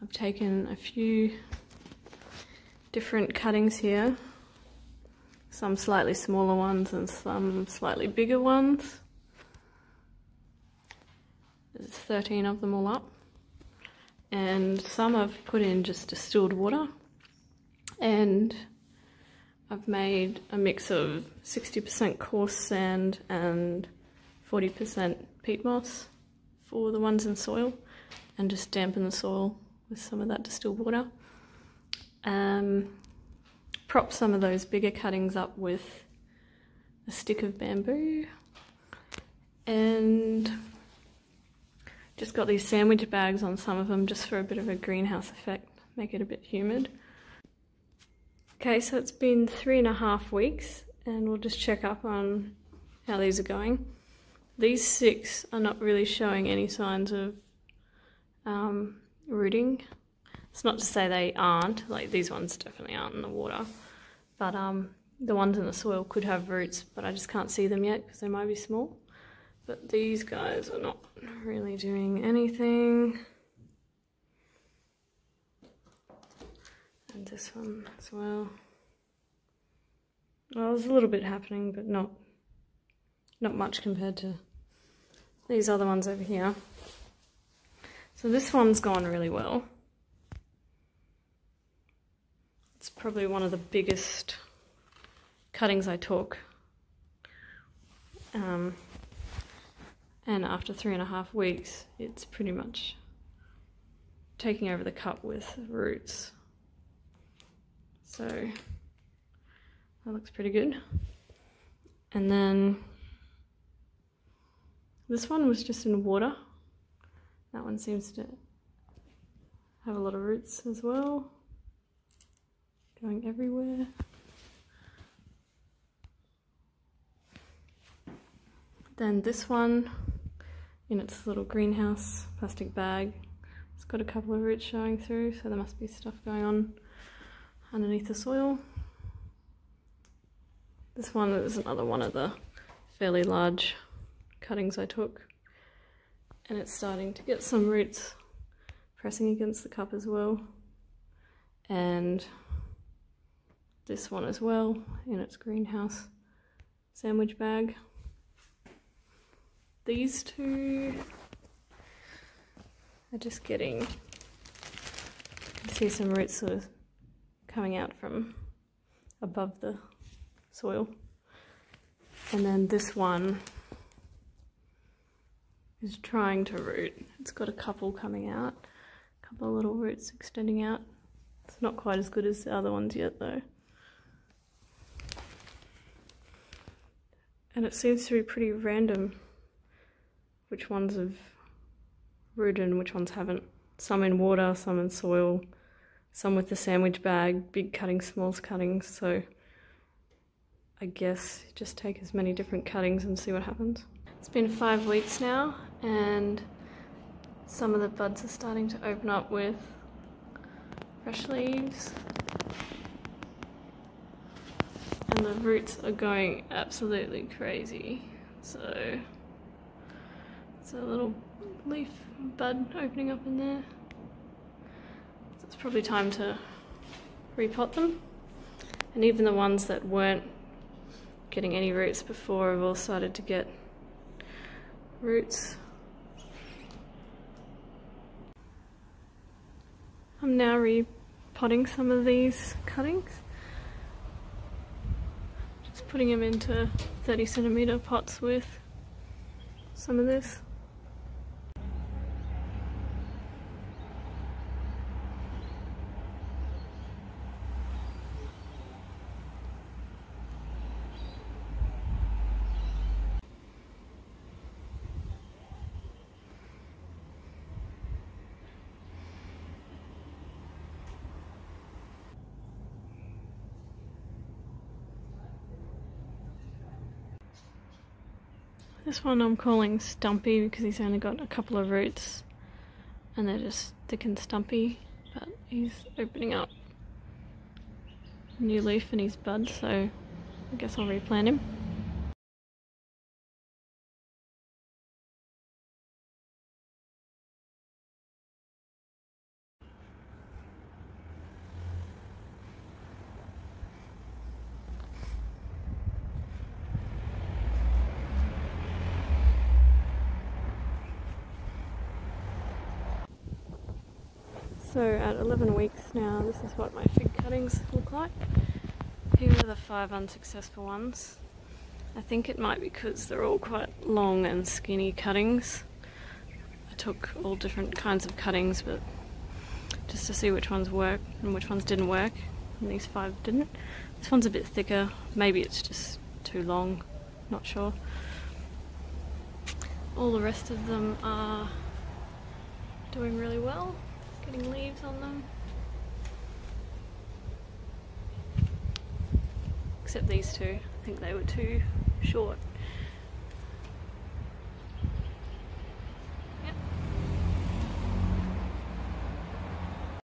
I've taken a few different cuttings here, some slightly smaller ones and some slightly bigger ones. There's 13 of them all up, and some I've put in just distilled water, and I've made a mix of 60% coarse sand and 40% peat moss for the ones in soil, and just dampen the soil with some of that distilled water. Prop some of those bigger cuttings up with a stick of bamboo, and just got these sandwich bags on some of them just for a bit of a greenhouse effect, make it a bit humid. Okay, so it's been 3.5 weeks, and we'll just check up on how these are going. These 6 are not really showing any signs of rooting. It's not to say they aren't, like these ones definitely aren't in the water, but the ones in the soil could have roots, but I just can't see them yet because they might be small. But these guys are not really doing anything. And this one as well. Well, there's a little bit happening, but not much compared to these other ones over here. So this one's gone really well. It's probably one of the biggest cuttings I took. And after 3.5 weeks, it's pretty much taking over the cup with roots. So that looks pretty good. And then this one was just in water. That one seems to have a lot of roots as well, going everywhere. Then this one, in its little greenhouse plastic bag, it's got a couple of roots showing through, so there must be stuff going on underneath the soil. This one is another one of the fairly large cuttings I took, and it's starting to get some roots pressing against the cup as well. And this one as well, in its greenhouse sandwich bag. These 2 are just getting, you can see some roots sort of coming out from above the soil. And then this one is trying to root. It's got a couple coming out, a couple of little roots extending out. It's not quite as good as the other ones yet though. And it seems to be pretty random which ones have rooted and which ones haven't. Some in water, some in soil, some with the sandwich bag, big cuttings, small cuttings. So I guess just take as many different cuttings and see what happens. It's been 5 weeks now, and some of the buds are starting to open up with fresh leaves. And the roots are going absolutely crazy. So it's a little leaf bud opening up in there. So it's probably time to repot them. And even the ones that weren't getting any roots before have all started to get roots. I'm now repotting some of these cuttings. Just putting them into 30cm pots with some of this. This one I'm calling Stumpy because he's only got a couple of roots and they're just thick and stumpy, but he's opening up a new leaf in his bud, so I guess I'll replant him. So at 11 weeks now, this is what my fig cuttings look like. Here are the 5 unsuccessful ones. I think it might be because they're all quite long and skinny cuttings. I took all different kinds of cuttings, but just to see which ones work and which ones didn't work, and these 5 didn't. This one's a bit thicker, maybe it's just too long, not sure. All the rest of them are doing really well, getting leaves on them. Except these 2, I think they were too short.